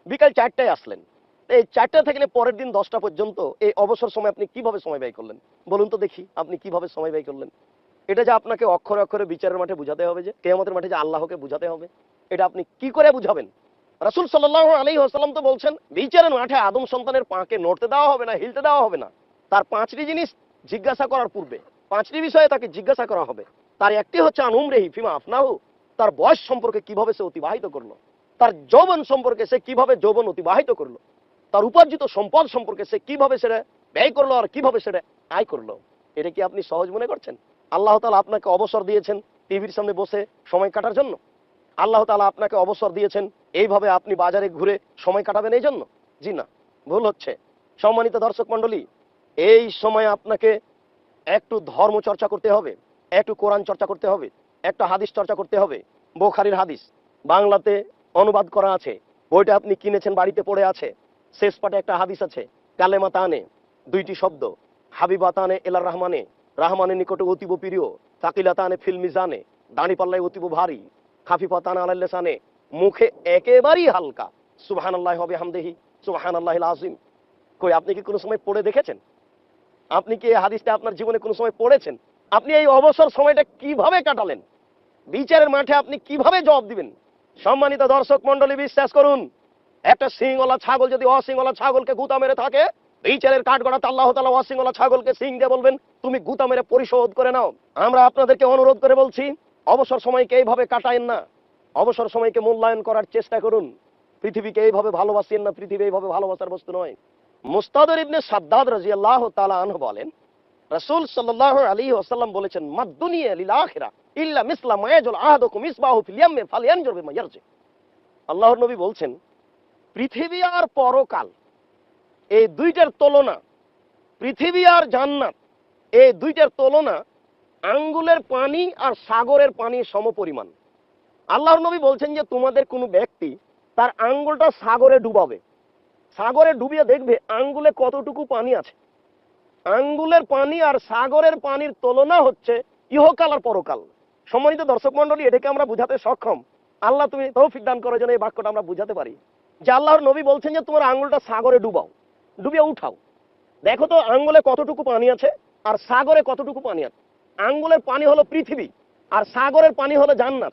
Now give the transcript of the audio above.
বিকাল 4টায় আসলেন, এই 4টা থেকে পরের দিন 10টা পর্যন্ত এই অবসর সময় আপনি কিভাবে সময় ব্যয় করলেন? বলুন তো দেখি, আপনি কিভাবে সময় ব্যয় করলেন? এটা যে আপনাকে অক্ষরে অক্ষরে বিচারের মাঠে বুঝাতে হবে, যে কিয়ামতের মাঠে যে আল্লাহকে বুঝাতে হবে, এটা আপনি কি করে বুঝাবেন? রাসূল সাল্লাল্লাহু আলাইহি ওয়াসাল্লাম তো বলছেন, বিচারের মাঠে আদম সন্তানের পাকে নড়তে দেওয়া হবে না, হিলতে দেওয়া হবে না। তার 5টি জিনিস জিজ্ঞাসা করার পূর্বে 5টি বিষয়ে তাকে জিজ্ঞাসা করা হবে। তার একটি হচ্ছে আন উমরিহি ফিমা আফনাহু, তার বয়স সম্পর্কে কিভাবে সে অতিবাহিত করলো, তার যৌবন সম্পর্কে সে কিভাবে যৌবন অতিবাহিত করলো, তার উপার্জিত সম্পদ সম্পর্কে সে কিভাবে সেটা ব্যয় করলো আর কিভাবে সেটা আয় করলো। এটা কি আপনি সহজ মনে করছেন? আল্লাহ তাআলা আপনাকে অবসর দিয়েছেন টিভির সামনে বসে সময় কাটার জন্য? আল্লাহ তাআলা আপনাকে অবসর দিয়েছেন এইভাবে আপনি বাজারে ঘুরে সময় কাটাবেন এই জন্য? জি না, ভুল হচ্ছে। সম্মানিত দর্শক মণ্ডলী, এই সময় আপনাকে একটু ধর্ম চর্চা করতে হবে, একটু কোরআন চর্চা করতে হবে, একটা হাদিস চর্চা করতে হবে। বুখারীর হাদিস বাংলাতে অনুবাদ করা আছে, বইটা আপনি কিনেছেন, বাড়িতে পড়ে আছে। শেষ পাটে একটা হাদিস আছে, কালেমাতানে, 2টি শব্দ, হাবিবাতানে এলার রহমানে, রহমানের নিকটে অতীব প্রিয়, তাকিলাতানে ফিল মিজানে, দাড়ি পাল্লায় অতীব ভারী, খাফিফাতানে আলাল লিসানে, মুখে একেবারেই হালকা, সুবহানাল্লাহি ওয়া বিহামদিহি সুবহানাল্লাহিল আযীম। কই আপনি কি কোনো সময় পড়ে দেখেছেন? আপনি কি এই হাদিসটা আপনার জীবনে কোনো সময় পড়েছেন? আপনি এই অবসর সময়টা কিভাবে কাটালেন? বিচারের মাঠে আপনি কিভাবে জবাব দিবেন? সম্মানিত দর্শক মণ্ডলী, বিশ্বাস করুন, একটা সিংওয়ালা ছাগল যদি অসিংওয়ালা ছাগলকে গুতা মেরে থাকে, বিচারের কাঠগড়াতে আল্লাহ তাআলা অসিংওয়ালা ছাগলকে সিং দিয়ে বলবেন, তুমি গুতা মেরে পরিশোধ করে নাও। আমরা আপনাদেরকে অনুরোধ করে বলছি, অবসর সময়কে এইভাবে কাটায়েন না, অবসর সময়কে মূল্যায়ন করার চেষ্টা করুন। পৃথিবীকে এইভাবে ভালোবাসেন না, পৃথিবী এইভাবে ভালোবাসার বস্তু নয়। মুস্তাদর ইবনে সাদ্দাদ রাদিয়াল্লাহু তাআলা আনহু বলেন, রাসূল সাল্লাল্লাহু আলাইহি ওয়াসাল্লাম বলেছেন, মাদ দুনিয়া লিল আখিরা ইল্লা মিসলা মা ইয়াজুল আহাদুকুম ইসবাহু ফিল ইয়ামি ফালয়ানজুর বিমা ইয়ারজি। আল্লাহর নবী বলছেন, পৃথিবী আর পরকাল এই দুইটার তুলনা, পৃথিবী আর জান্নাত এই দুইটার তুলনা আঙ্গুলের পানি আর সাগরের পানি সমপরিমাণ। আল্লাহর নবী বলছেন যে তোমাদের কোনো ব্যক্তি তার আঙ্গুলটা সাগরে ডুবাবে, সাগরে ডুবিয়ে দেখবে আঙ্গুলে কতটুকু পানি আছে। আঙ্গুলের পানি আর সাগরের পানির তুলনা হচ্ছে ইহকাল আর পরকাল। সম্মানিত দর্শক মণ্ডলী, এটাকে আমরা বুঝাতে সক্ষম? আল্লাহ তুমি তৌফিক দান করার জন্য এই বাক্যটা আমরা বুঝাতে পারি, যে আল্লাহর নবী বলছেন যে তোমার আঙ্গুলটা সাগরে ডুবাও, ডুবিয়ে উঠাও, দেখো তো আঙ্গুলে কতটুকু পানি আছে আর সাগরে কতটুকু পানি আছে। আঙ্গুলের পানি হলো পৃথিবী আর সাগরের পানি হলো জান্নাত।